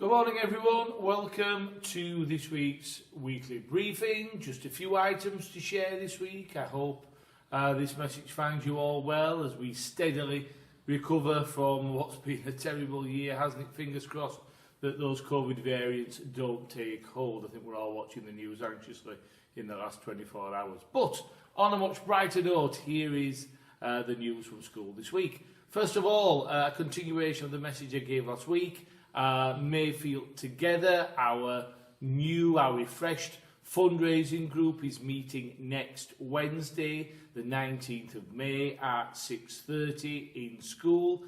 Good morning everyone, welcome to this week's weekly briefing. Just a few items to share this week. I hope this message finds you all well as we steadily recover from what's been a terrible year, hasn't it? Fingers crossed that those COVID variants don't take hold. I think we're all watching the news anxiously in the last 24 hours. But on a much brighter note, here is the news from school this week. First of all, a continuation of the message I gave last week. Mayfield Together, our refreshed fundraising group, is meeting next Wednesday, the 19th of May at 6:30 in school.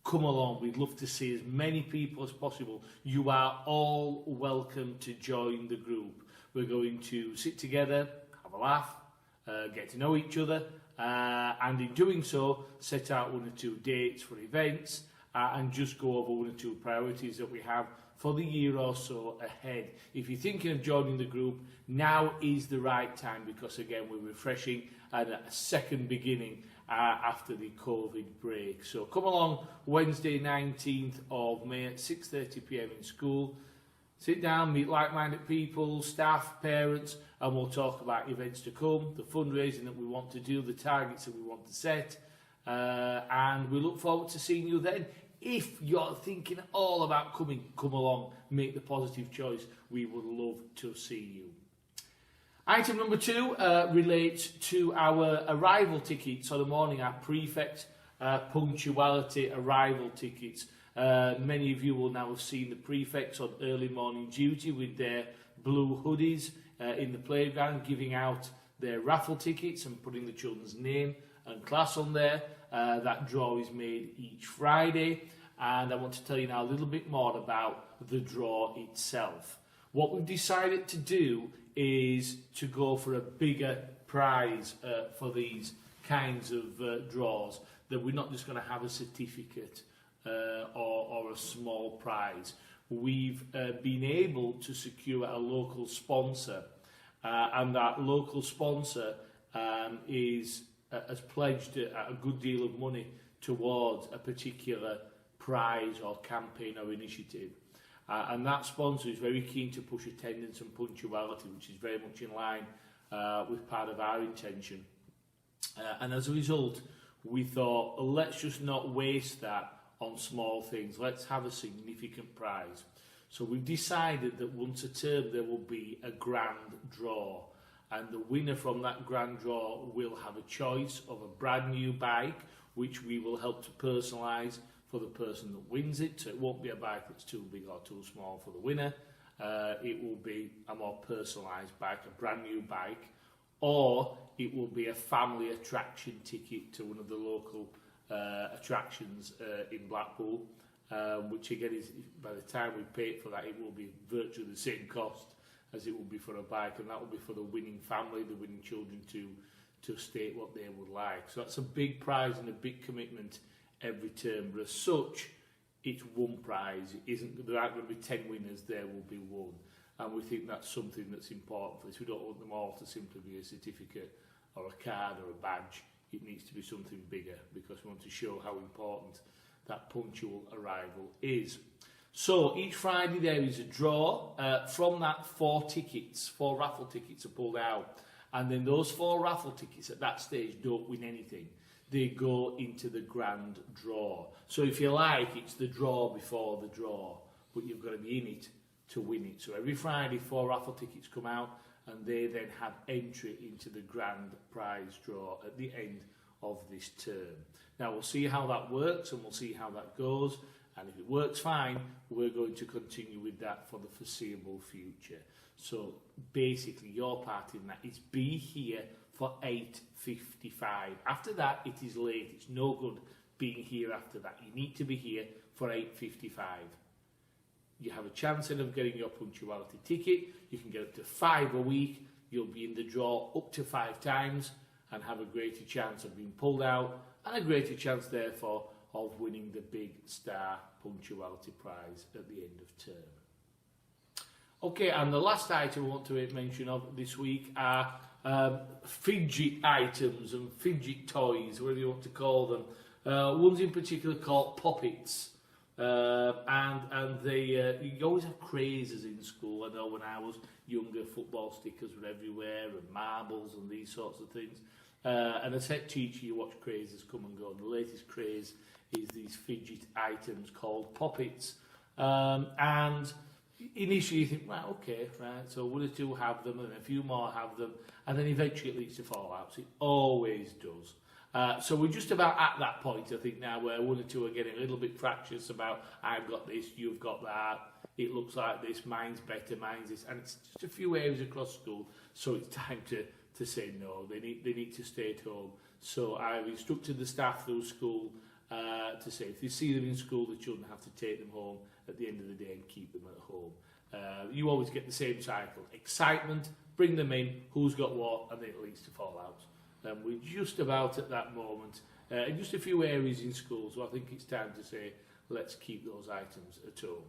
Come along, we'd love to see as many people as possible. You are all welcome to join the group. We're going to sit together, have a laugh, get to know each other, and in doing so, set out one or two dates for events, and just go over one or two priorities that we have for the year or so ahead. If you're thinking of joining the group, now is the right time because, again, we're refreshing and a second beginning after the COVID break. So come along Wednesday 19th of May at 6:30 p.m. in school. Sit down, meet like-minded people, staff, parents, and we'll talk about events to come, the fundraising that we want to do, the targets that we want to set, and we look forward to seeing you then. If you're thinking all about coming, come along, make the positive choice. We would love to see you. Item number 2 relates to our arrival tickets. So the morning, our prefect punctuality arrival tickets. Many of you will now have seen the prefects on early morning duty with their blue hoodies in the playground, giving out their raffle tickets and putting the children's name and class on there. That draw is made each Friday, and I want to tell you now a little bit more about the draw itself. What we've decided to do is to go for a bigger prize for these kinds of draws, that we're not just going to have a certificate or a small prize. We've been able to secure a local sponsor, and that local sponsor has pledged a good deal of money towards a particular prize or campaign or initiative. And that sponsor is very keen to push attendance and punctuality, which is very much in line with part of our intention. And as a result, we thought, let's just not waste that on small things. Let's have a significant prize. So we've decided that once a term there will be a grand draw. And the winner from that grand draw will have a choice of a brand new bike, which we will help to personalise for the person that wins it. So it won't be a bike that's too big or too small for the winner. It will be a more personalised bike, a brand new bike, or it will be a family attraction ticket to one of the local attractions in Blackpool, which again is, by the time we pay for that, it will be virtually the same cost as it would be for a bike, and that will be for the winning family, the winning children, to state what they would like. So that's a big prize and a big commitment every term, but as such, it's one prize. There aren't going to be 10 winners, there will be one. And we think that's something that's important for this. We don't want them all to simply be a certificate or a card or a badge. It needs to be something bigger because we want to show how important that punctual arrival is. So each Friday there is a draw. From that, 4 raffle tickets are pulled out. And then those 4 raffle tickets at that stage don't win anything. They go into the grand draw. So if you like, it's the draw before the draw, but you've got to be in it to win it. So every Friday 4 raffle tickets come out, and they then have entry into the grand prize draw at the end of this term. Now we'll see how that works and we'll see how that goes, and if it works fine, we're going to continue with that for the foreseeable future. So basically your part in that is be here for 8:55. After that it is late, it's no good being here after that. You need to be here for 8:55. You have a chance then of getting your punctuality ticket. You can get up to 5 a week. You'll be in the draw up to 5 times and have a greater chance of being pulled out and a greater chance, therefore, of winning the big star punctuality prize at the end of term. Okay, and the last item I want to make mention of this week are fidget items and fidget toys, whatever you want to call them. One's in particular called poppets. And they you always have crazes in school. I know when I was younger, football stickers were everywhere and marbles and these sorts of things. And as head teacher, you watch crazes come and go. And the latest craze is these fidget items called poppets. And initially you think, well, okay, right, so 1 or 2 have them and a few more have them, and then eventually it leads to fallouts. It always does. So we're just about at that point, I think, now, where 1 or 2 are getting a little bit fractious about, I've got this, you've got that, it looks like this, mine's better, mine's this, and it's just a few areas across school, so it's time to say no, they need to stay at home. So I've instructed the staff through school to say, if you see them in school, the children have to take them home at the end of the day and keep them at home. You always get the same cycle. Excitement, bring them in, who's got what, and then it leads to fallout. And we're just about at that moment in just a few areas in school, so I think it's time to say, let's keep those items at home.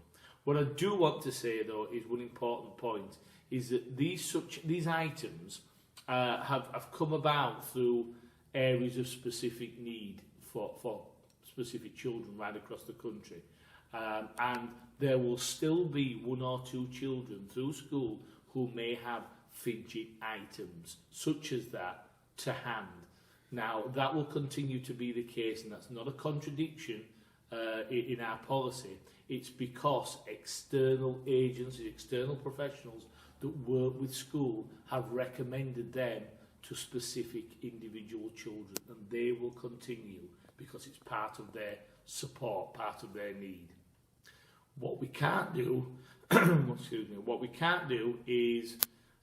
What I do want to say, though, is one important point, is that these items have come about through areas of specific need for specific children right across the country. And there will still be 1 or 2 children through school who may have fidget items, such as that, to hand. Now, that will continue to be the case, and that's not a contradiction in our policy. It's because external agencies, external professionals that work with school have recommended them to specific individual children, and they will continue because it's part of their support, part of their need. What we can't do, what we can't do is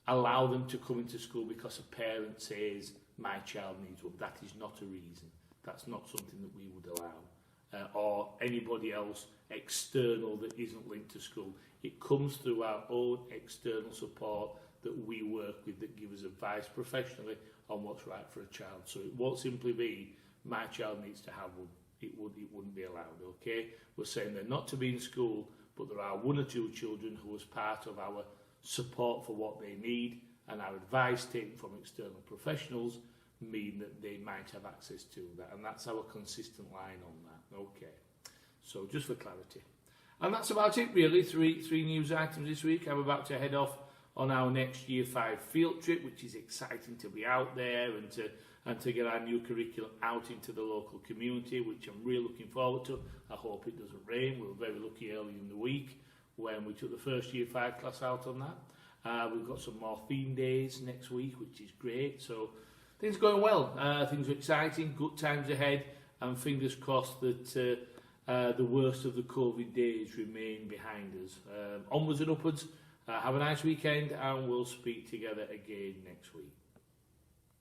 allow them to come into school because a parent says, my child needs one. That is not a reason. That's not something that we would allow. Or anybody else external that isn't linked to school. It comes through our own external support that we work with, that give us advice professionally on what's right for a child. So it won't simply be, my child needs to have one. It wouldn't be allowed, okay? We're saying they're not to be in school, but there are 1 or 2 children who, as part of our support for what they need and our advice taken from external professionals, mean that they might have access to that. And that's our consistent line on that, okay? So just for clarity. And that's about it, really. Three news items this week. I'm about to head off on our next Year 5 field trip, which is exciting to be out there and to get our new curriculum out into the local community, which I'm really looking forward to. I hope it doesn't rain. We were very lucky early in the week when we took the first Year 5 class out on that. We've got some more theme days next week, which is great. So things are going well. Things are exciting, good times ahead, and fingers crossed that the worst of the COVID days remain behind us. Onwards and upwards. Have a nice weekend, and we'll speak together again next week.